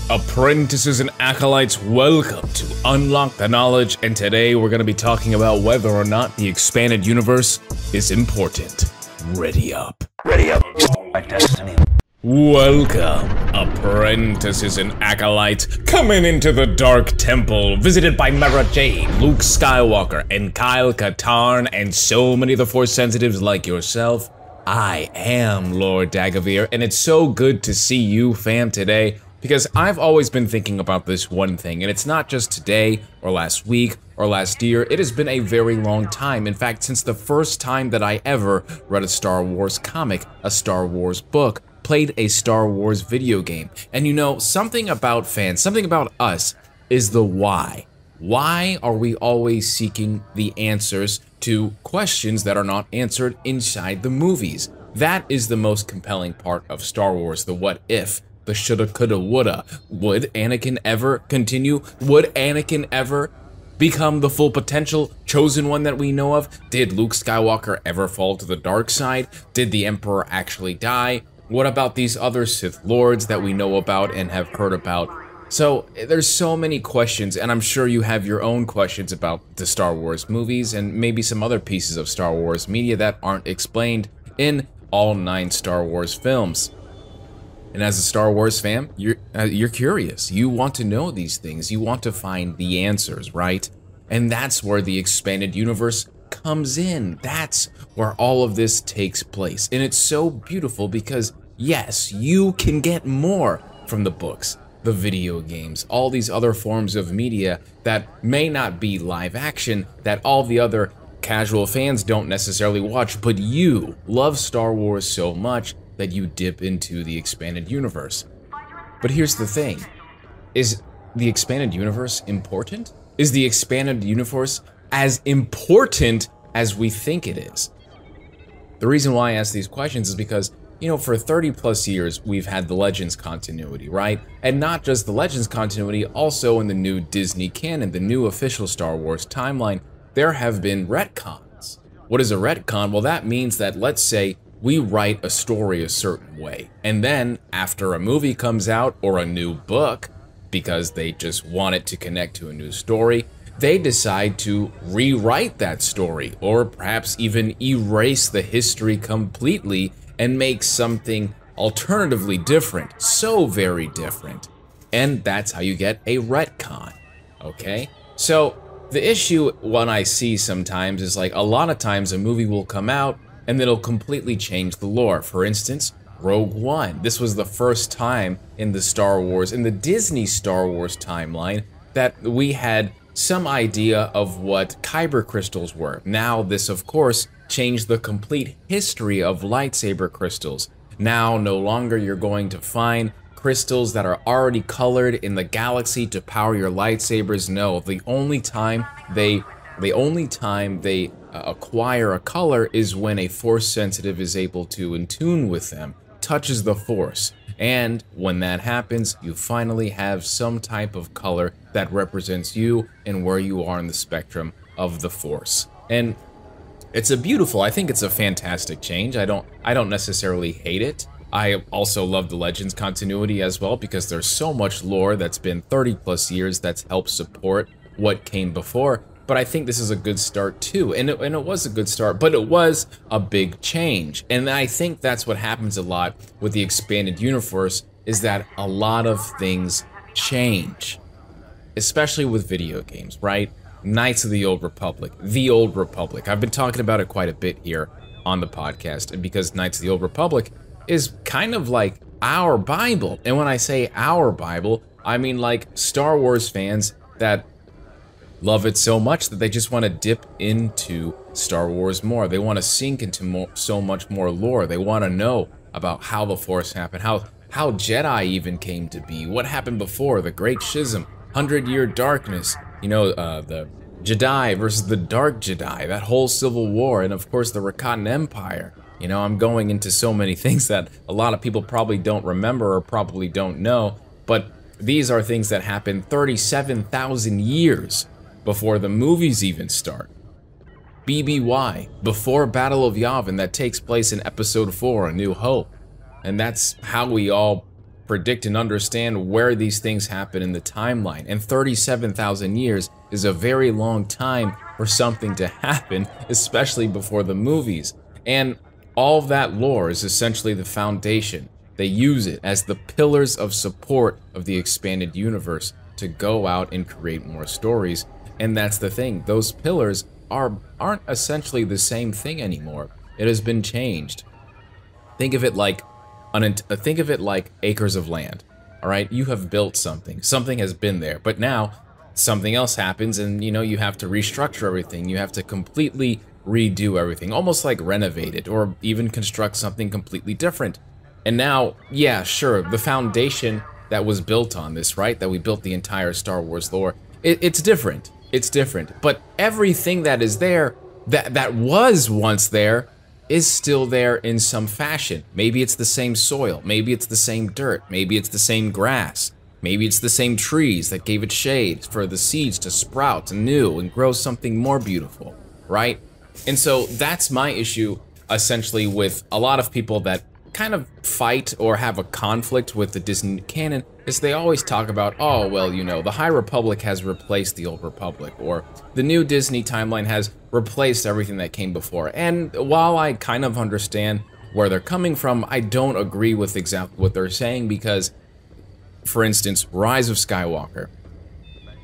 Apprentices and acolytes, welcome to Unlock the Knowledge, and today we're going to be talking about whether or not the expanded universe is important. Ready up. Ready up. My destiny. Welcome, apprentices and acolytes, coming into the Dark Temple, visited by Mara Jade, Luke Skywalker, and Kyle Katarn, and so many of the Force sensitives like yourself. I am Lord Dagavir, and it's so good to see you, fam, today, because I've always been thinking about this one thing, and it's not just today, or last week, or last year. It has been a very long time. In fact, since the first time that I ever read a Star Wars comic, a Star Wars book, played a Star Wars video game. And you know, something about fans, something about us, is the why. Why are we always seeking the answers to questions that are not answered inside the movies? That is the most compelling part of Star Wars, the what if, the shoulda, coulda, woulda. Would Anakin ever continue? Would Anakin ever become the full potential chosen one that we know of? Did Luke Skywalker ever fall to the dark side? Did the Emperor actually die? What about these other Sith Lords that we know about and have heard about? So, there's so many questions, and I'm sure you have your own questions about the Star Wars movies and maybe some other pieces of Star Wars media that aren't explained in all 9 Star Wars films. And as a Star Wars fan, you're curious. You want to know these things. You want to find the answers, right? And that's where the expanded universe comes in. That's where all of this takes place. And it's so beautiful because, yes, you can get more from the books, the video games, all these other forms of media that may not be live action, that all the other casual fans don't necessarily watch, but you love Star Wars so much that you dip into the expanded universe. But here's the thing. Is the expanded universe important? Is the expanded universe as important as we think it is? The reason why I ask these questions is because, you know, for 30 plus years, we've had the Legends continuity, right? And not just the Legends continuity, also in the new Disney canon, the new official Star Wars timeline, there have been retcons. What is a retcon? Well, that means that, let's say, we write a story a certain way, and then after a movie comes out or a new book, because they just want it to connect to a new story, they decide to rewrite that story, or perhaps even erase the history completely and make something alternatively different, so very different. And that's how you get a retcon, okay? So the issue when I see sometimes is like a lot of times a movie will come out and it'll completely change the lore. For instance, Rogue One. This was the first time in the Star Wars, in the Disney Star Wars timeline, that we had some idea of what kyber crystals were. Now this, of course, changed the complete history of lightsaber crystals. Now, no longer you're going to find crystals that are already colored in the galaxy to power your lightsabers. No, the only time they acquire a color is when a Force sensitive is able to in tune with them, touches the Force. And when that happens, you finally have some type of color that represents you and where you are in the spectrum of the Force. And it's I think it's a fantastic change. I don't necessarily hate it. I also love the Legends continuity as well because there's so much lore that's been 30 plus years that's helped support what came before. But I think this is a good start too, and it was a good start, but it was a big change. And I think that's what happens a lot with the expanded universe, is that a lot of things change, especially with video games, right? Knights of the Old Republic, I've been talking about it quite a bit here on the podcast, and because Knights of the Old Republic is kind of like our Bible. And when I say our Bible, I mean like Star Wars fans that love it so much that they just want to dip into Star Wars more. They want to sink into so much more lore. They want to know about how the Force happened, how Jedi even came to be, what happened before, the Great Schism, 100-Year Darkness, you know, the Jedi versus the Dark Jedi, that whole Civil War, and of course the Rakatan Empire. You know, I'm going into so many things that a lot of people probably don't remember or probably don't know, but these are things that happened 37,000 years before the movies even start. BBY, before Battle of Yavin, that takes place in Episode 4, A New Hope. And that's how we all predict and understand where these things happen in the timeline. And 37,000 years is a very long time for something to happen, especially before the movies. And all of that lore is essentially the foundation. They use it as the pillars of support of the expanded universe to go out and create more stories. And that's the thing, those pillars aren't essentially the same thing anymore. It has been changed. Think of it like acres of land. All right, you have built something. Something has been there, but now something else happens, and you have to restructure everything. You have to completely redo everything, almost like renovate it, or even construct something completely different. And now, yeah, sure, the foundation that was built on this, right? That we built the entire Star Wars lore. It's different. It's different. But everything that is there, that was once there, is still there in some fashion. Maybe it's the same soil, maybe it's the same dirt, maybe it's the same grass, maybe it's the same trees that gave it shade for the seeds to sprout anew and grow something more beautiful, right? And so that's my issue essentially with a lot of people that kind of fight or have a conflict with the Disney canon, is they always talk about, oh, well, the High Republic has replaced the Old Republic, or the new Disney timeline has replaced everything that came before. And while I kind of understand where they're coming from, I don't agree with exactly what they're saying, because, for instance, Rise of Skywalker.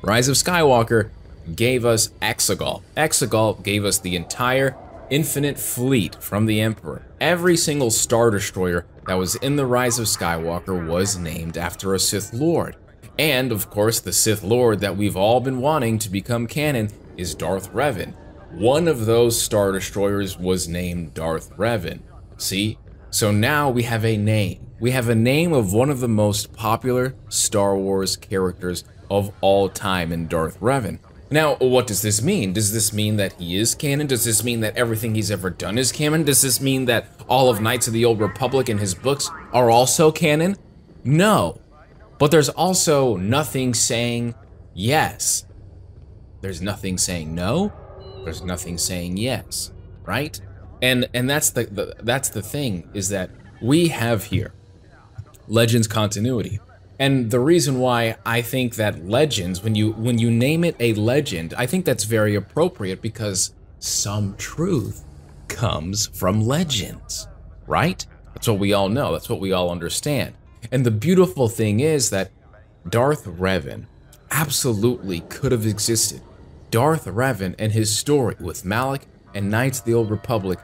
Rise of Skywalker gave us Exegol. Exegol gave us the entire infinite fleet from the Emperor. Every single Star Destroyer that was in the Rise of Skywalker was named after a Sith Lord. And, of course, the Sith Lord that we've all been wanting to become canon is Darth Revan. One of those Star Destroyers was named Darth Revan. See? So now we have a name. We have a name of one of the most popular Star Wars characters of all time in Darth Revan. Now, what does this mean? Does this mean that he is canon? Does this mean that everything he's ever done is canon? Does this mean that all of Knights of the Old Republic and his books are also canon? No. But there's also nothing saying yes. There's nothing saying no. There's nothing saying yes, right? And that's the thing, is that we have here Legends continuity. And the reason why I think that Legends, when you name it a legend, I think that's very appropriate, because some truth comes from legends, right? That's what we all know, that's what we all understand. And the beautiful thing is that Darth Revan absolutely could have existed. Darth Revan and his story with Malak and Knights of the Old Republic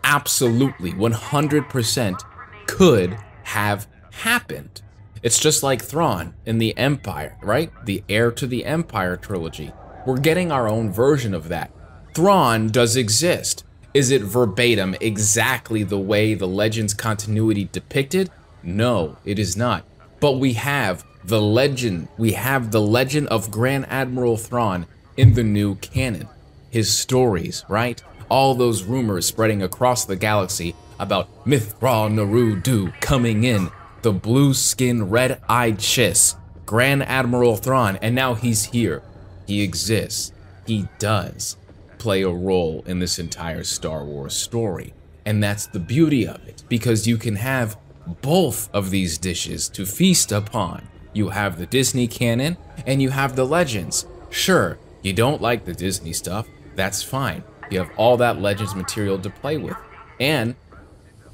absolutely 100% could have happened. It's just like Thrawn in the Empire, right? The Heir to the Empire trilogy. We're getting our own version of that. Thrawn does exist. Is it verbatim exactly the way the Legends continuity depicted? No, it is not. But we have the legend. We have the legend of Grand Admiral Thrawn in the new canon. His stories, right? All those rumors spreading across the galaxy about Mithra Narudu coming in, the blue-skinned, red-eyed Chiss, Grand Admiral Thrawn, and now he's here. He exists. He does play a role in this entire Star Wars story. And that's the beauty of it, because you can have both of these dishes to feast upon. You have the Disney canon, and you have the Legends. Sure, you don't like the Disney stuff, that's fine. You have all that Legends material to play with. And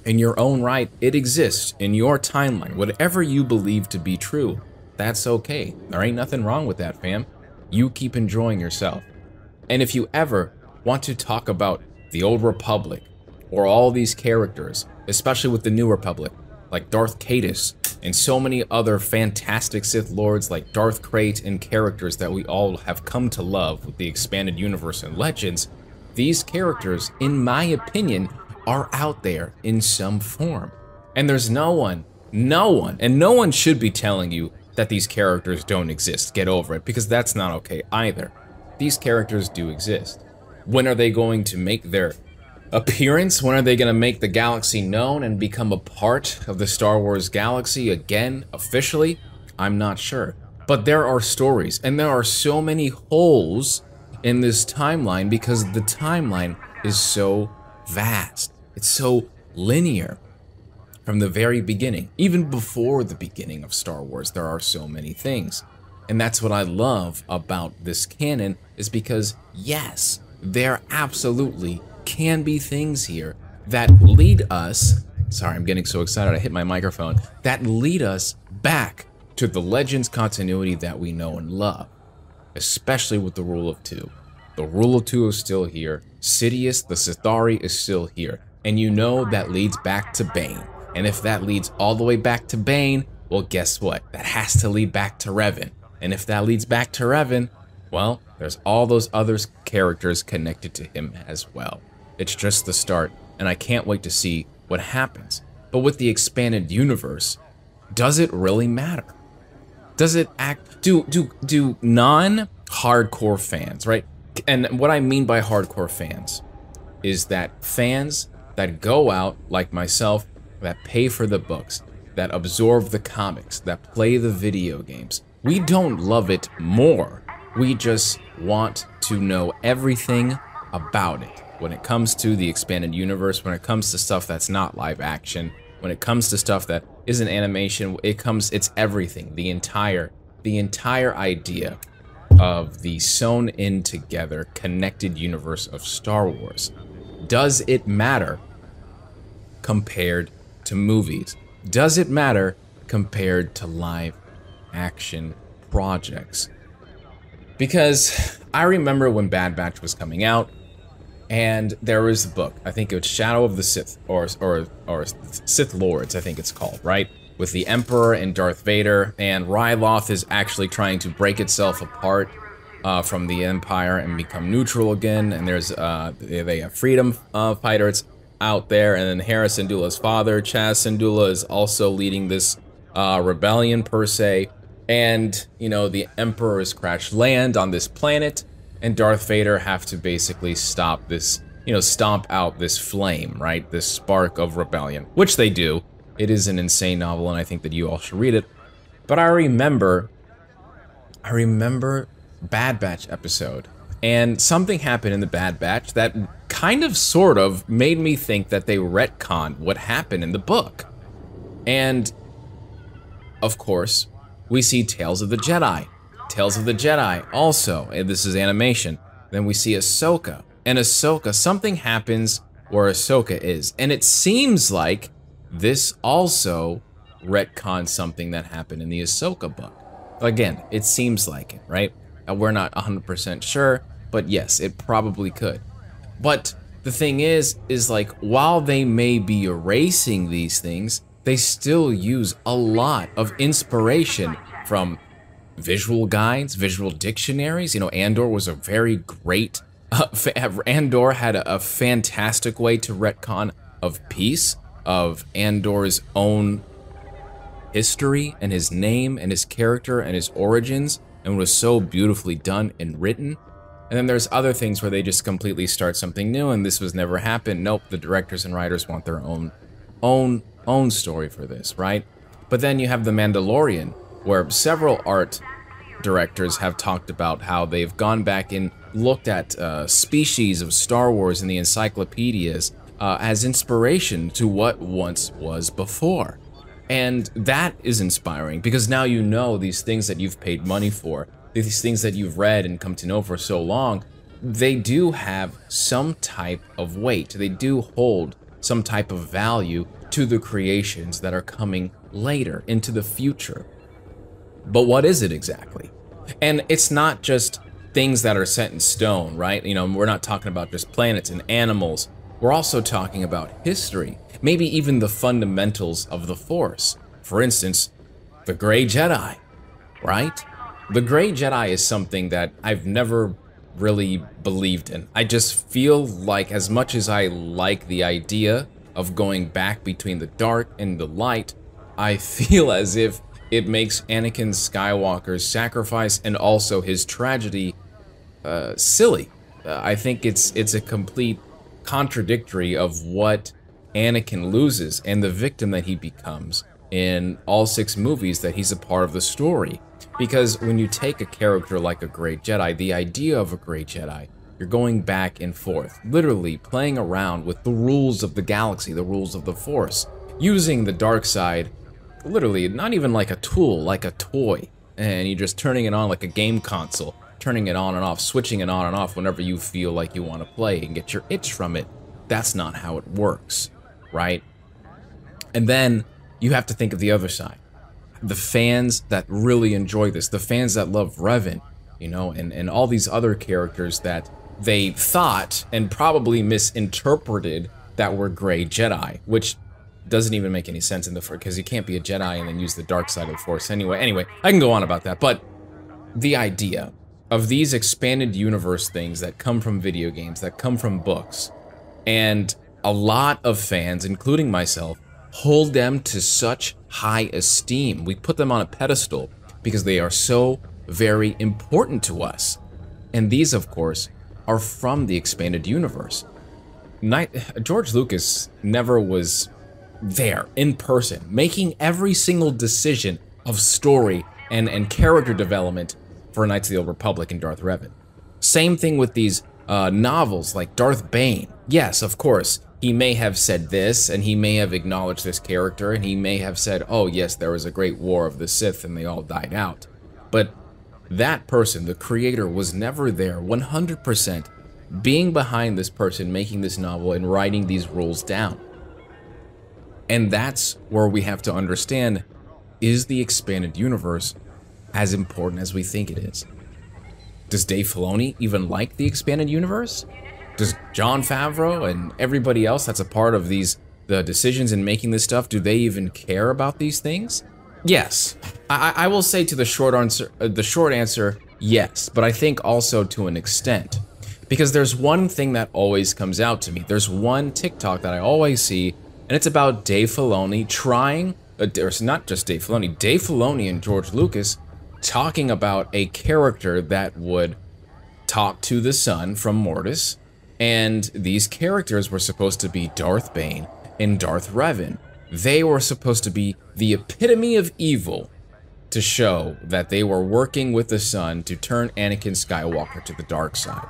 in your own right, it exists in your timeline. Whatever you believe to be true, that's okay. There ain't nothing wrong with that, fam. You keep enjoying yourself. And if you ever want to talk about the Old Republic, or all these characters, especially with the New Republic, like Darth Caedus, and so many other fantastic Sith Lords like Darth Krayt, and characters that we all have come to love with the expanded universe and Legends, these characters, in my opinion, are out there in some form. And there's no one, and no one should be telling you that these characters don't exist. Get over it, because that's not okay either. These characters do exist. When are they going to make their appearance? When are they going to make the galaxy known and become a part of the Star Wars galaxy again, officially? I'm not sure. But there are stories, and there are so many holes in this timeline, because the timeline is so vast. It's so linear. From the very beginning, even before the beginning of Star Wars, there are so many things. And that's what I love about this canon, is because, yes, there absolutely can be things here that lead us, sorry, I'm getting so excited, I hit my microphone, that lead us back to the Legends continuity that we know and love, especially with the Rule of Two. The Rule of Two is still here, Sidious, the Sithari is still here, and you know that leads back to Bane. And if that leads all the way back to Bane, well, guess what? That has to lead back to Revan. And if that leads back to Revan, well, there's all those other characters connected to him as well. It's just the start, and I can't wait to see what happens. But with the expanded universe, does it really matter? Does it act, do non-hardcore fans, right? And what I mean by hardcore fans is that fans that go out, like myself, that pay for the books, that absorb the comics, that play the video games. We don't love it more. We just want to know everything about it. When it comes to the expanded universe, when it comes to stuff that's not live action, when it comes to stuff that isn't animation, it's everything. The entire idea of the sewn in together connected universe of Star Wars. Does it matter compared to movies? Does it matter compared to live action projects? Because I remember when Bad Batch was coming out, and there was a book, I think it was Shadow of the Sith, or Sith Lords, I think it's called, right? With the Emperor and Darth Vader, and Ryloth is actually trying to break itself apart from the Empire and become neutral again, and there's they have freedom fighters out there, and then Hera Syndulla's father, Chaz Syndulla, is also leading this rebellion per se, and you know, the Emperor has crashed land on this planet, and Darth Vader have to basically stop this, you know, stomp out this flame, right? This spark of rebellion, which they do. It is an insane novel, and I think that you all should read it. But I remember Bad Batch episode, and something happened in the Bad Batch that kind of sort of made me think that they retconned what happened in the book. And of course, we see Tales of the Jedi. Tales of the Jedi also, and this is animation. Then we see Ahsoka, and Ahsoka, something happens where Ahsoka is, and it seems like this also retcons something that happened in the Ahsoka book. Again, it seems like it, right? We're not 100% sure, but yes, it probably could. But the thing is like, while they may be erasing these things, they still use a lot of inspiration from visual guides, visual dictionaries. You know, Andor was a very great, Andor had a fantastic way to retcon of peace, of Andor's own history and his name and his character and his origins, and was so beautifully done and written. And then there's other things where they just completely start something new, and this was never happened. Nope, the directors and writers want their own story for this, right? But then you have The Mandalorian, where several art directors have talked about how they've gone back and looked at species of Star Wars in the encyclopedias as inspiration to what once was before. And that is inspiring, because now you know these things that you've paid money for, these things that you've read and come to know for so long, they do have some type of weight. They do hold some type of value to the creations that are coming later into the future. But what is it exactly? And it's not just things that are set in stone, right? You know, we're not talking about just planets and animals. We're also talking about history, maybe even the fundamentals of the Force. For instance, the Grey Jedi, right? The Grey Jedi is something that I've never really believed in. I just feel like, as much as I like the idea of going back between the dark and the light, I feel as if it makes Anakin Skywalker's sacrifice and also his tragedy silly. I think it's a complete contradictory of what Anakin loses and the victim that he becomes in all 6 movies that he's a part of the story. Because when you take a character like a Great Jedi, the idea of a Great Jedi, you're going back and forth, literally playing around with the rules of the galaxy, the rules of the Force. using the dark side, literally, not even like a tool, like a toy. And you're just turning it on like a game console, turning it on and off, switching it on and off whenever you feel like you want to play and get your itch from it. That's not how it works, right? And then you have to think of the other side. The fans that really enjoy this, the fans that love Revan, you know, and all these other characters that they thought and probably misinterpreted that were gray Jedi, which doesn't even make any sense in the Force, because you can't be a Jedi and then use the dark side of the Force anyway. Anyway, I can go on about that, but the idea of these expanded universe things that come from video games, that come from books, and a lot of fans, including myself, hold them to such high esteem. We put them on a pedestal because they are so very important to us. And these, of course, are from the expanded universe. George Lucas never was there in person, making every single decision of story and character development for Knights of the Old Republic and Darth Revan. Same thing with these novels like Darth Bane. Yes, of course, he may have said this, and he may have acknowledged this character, and he may have said, oh yes, there was a great war of the Sith and they all died out. But that person, the creator, was never there 100% being behind this person making this novel and writing these rules down. And that's where we have to understand, is the expanded universe as important as we think it is? Does Dave Filoni even like the expanded universe? Does Jon Favreau and everybody else that's a part of the decisions in making this stuff, do they even care about these things? Yes. I will say to the short answer, yes, but I think also to an extent. Because there's one thing that always comes out to me. There's one TikTok that I always see, and it's about Dave Filoni trying, or not just Dave Filoni and George Lucas talking about a character that would talk to the son from Mortis, and these characters were supposed to be Darth Bane and Darth Revan. They were supposed to be the epitome of evil to show that they were working with the son to turn Anakin Skywalker to the dark side.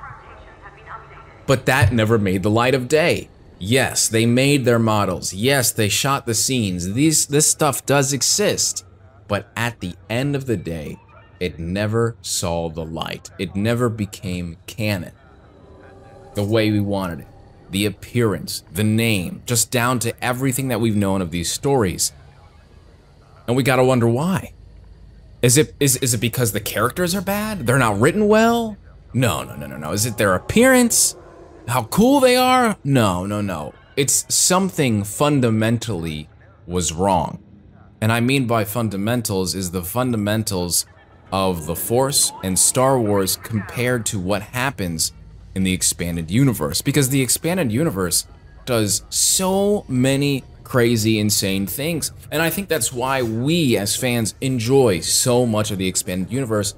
But that never made the light of day. Yes, they made their models. Yes, they shot the scenes. This stuff does exist. But at the end of the day, it never saw the light. It never became canon the way we wanted it. The appearance, the name, just down to everything that we've known of these stories. And we gotta wonder why. Is it because the characters are bad? They're not written well? No. Is it their appearance? How cool they are? No. It's something fundamentally was wrong. And I mean by fundamentals is the fundamentals of the Force and Star Wars compared to what happens in the expanded universe. Because the expanded universe does so many crazy, insane things. And I think that's why we as fans enjoy so much of the expanded universe,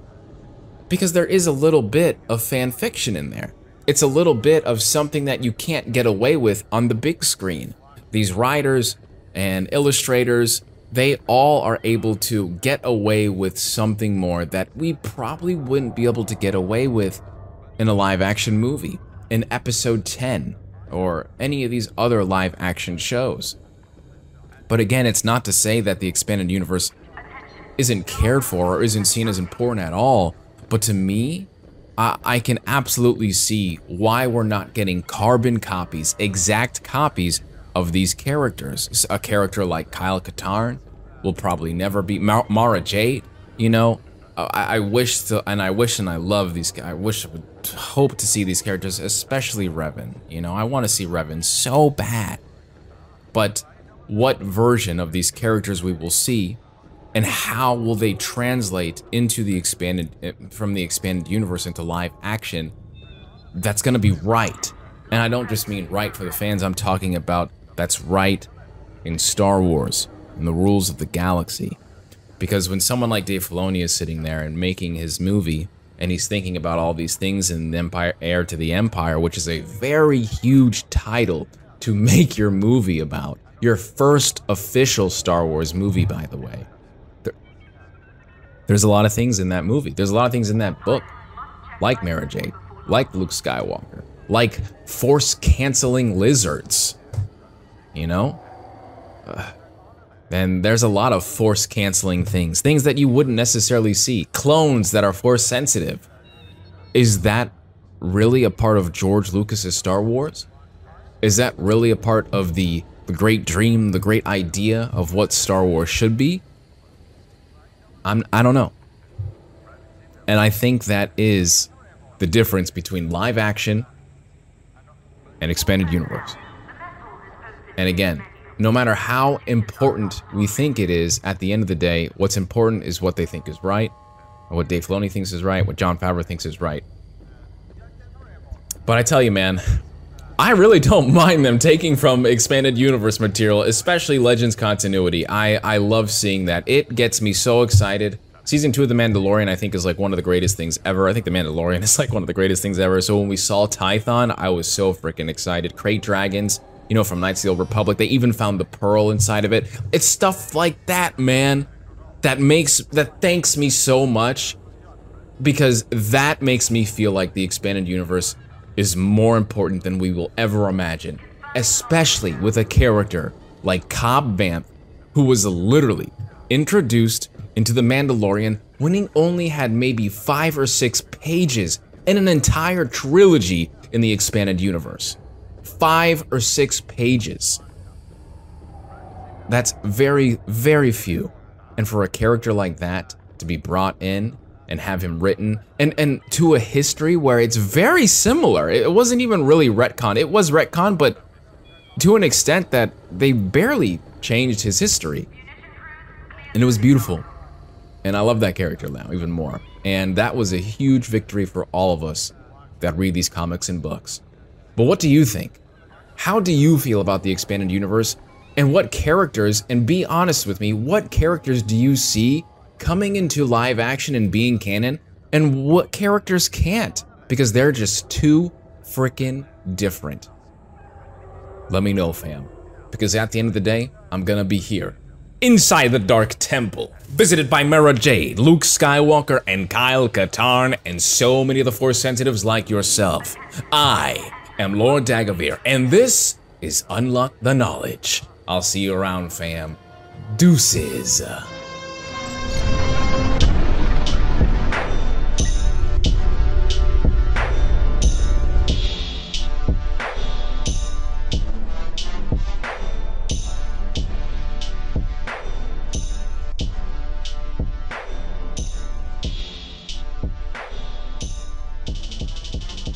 because there is a little bit of fan fiction in there. It's a little bit of something that you can't get away with on the big screen. These writers and illustrators, they all are able to get away with something more that we probably wouldn't be able to get away with in a live-action movie, in Episode 10, or any of these other live-action shows. But again, it's not to say that the expanded universe isn't cared for or isn't seen as important at all, but to me, I can absolutely see why we're not getting carbon copies, exact copies of these characters. A character like Kyle Katarn will probably never be Mara Jade, you know? I wish and I love these guys. I wish I would hope to see these characters, especially Revan. You know, I want to see Revan so bad. But what version of these characters we will see, and how will they translate into the from the expanded universe into live action? That's going to be right. And I don't just mean right for the fans. I'm talking about that's right in Star Wars and the rules of the galaxy. Because when someone like Dave Filoni is sitting there and making his movie, and he's thinking about all these things in Empire, Heir to the Empire, which is a very huge title to make your movie about. Your first official Star Wars movie, by the way. There's a lot of things in that movie. There's a lot of things in that book, like Mara Jade, like Luke Skywalker, like force-canceling lizards. You know? And there's a lot of force canceling things, things that you wouldn't necessarily see, clones that are force sensitive. Is that really a part of George Lucas's Star Wars? Is that really a part of the great dream, the great idea of what Star Wars should be? I don't know. And I think that is the difference between live action and expanded universe. And again, no matter how important we think it is, at the end of the day, what's important is what they think is right, or what Dave Filoni thinks is right, what Jon Favreau thinks is right. But I tell you, man, I really don't mind them taking from expanded universe material, especially Legends continuity. I love seeing that. It gets me so excited. Season 2 of The Mandalorian, I think, is like one of the greatest things ever. I think The Mandalorian is like one of the greatest things ever. So when we saw Tython, I was so freaking excited. Crate Dragons, you know, from Knights of the Old Republic, they even found the pearl inside of it. It's stuff like that, man, that thanks me so much, because that makes me feel like the expanded universe is more important than we will ever imagine, especially with a character like Cobb Vanth, who was literally introduced into The Mandalorian when he only had maybe 5 or 6 pages in an entire trilogy in the expanded universe. 5 or 6 pages. That's very, very few. And for a character like that to be brought in and have him written, and to a history where it's very similar. It wasn't even really retcon. It was retcon, but to an extent that they barely changed his history. And it was beautiful. And I love that character now even more. And that was a huge victory for all of us that read these comics and books. But what do you think? How do you feel about the expanded universe? And what characters, and be honest with me, what characters do you see coming into live action and being canon, and what characters can't? Because they're just too freaking different. Let me know, fam. Because at the end of the day, I'm gonna be here, inside the Dark Temple, visited by Mara Jade, Luke Skywalker, and Kyle Katarn, and so many of the Force sensitives like yourself. I am Lord Dagobir, and this is Unlock the Knowledge. I'll see you around, fam. Deuces.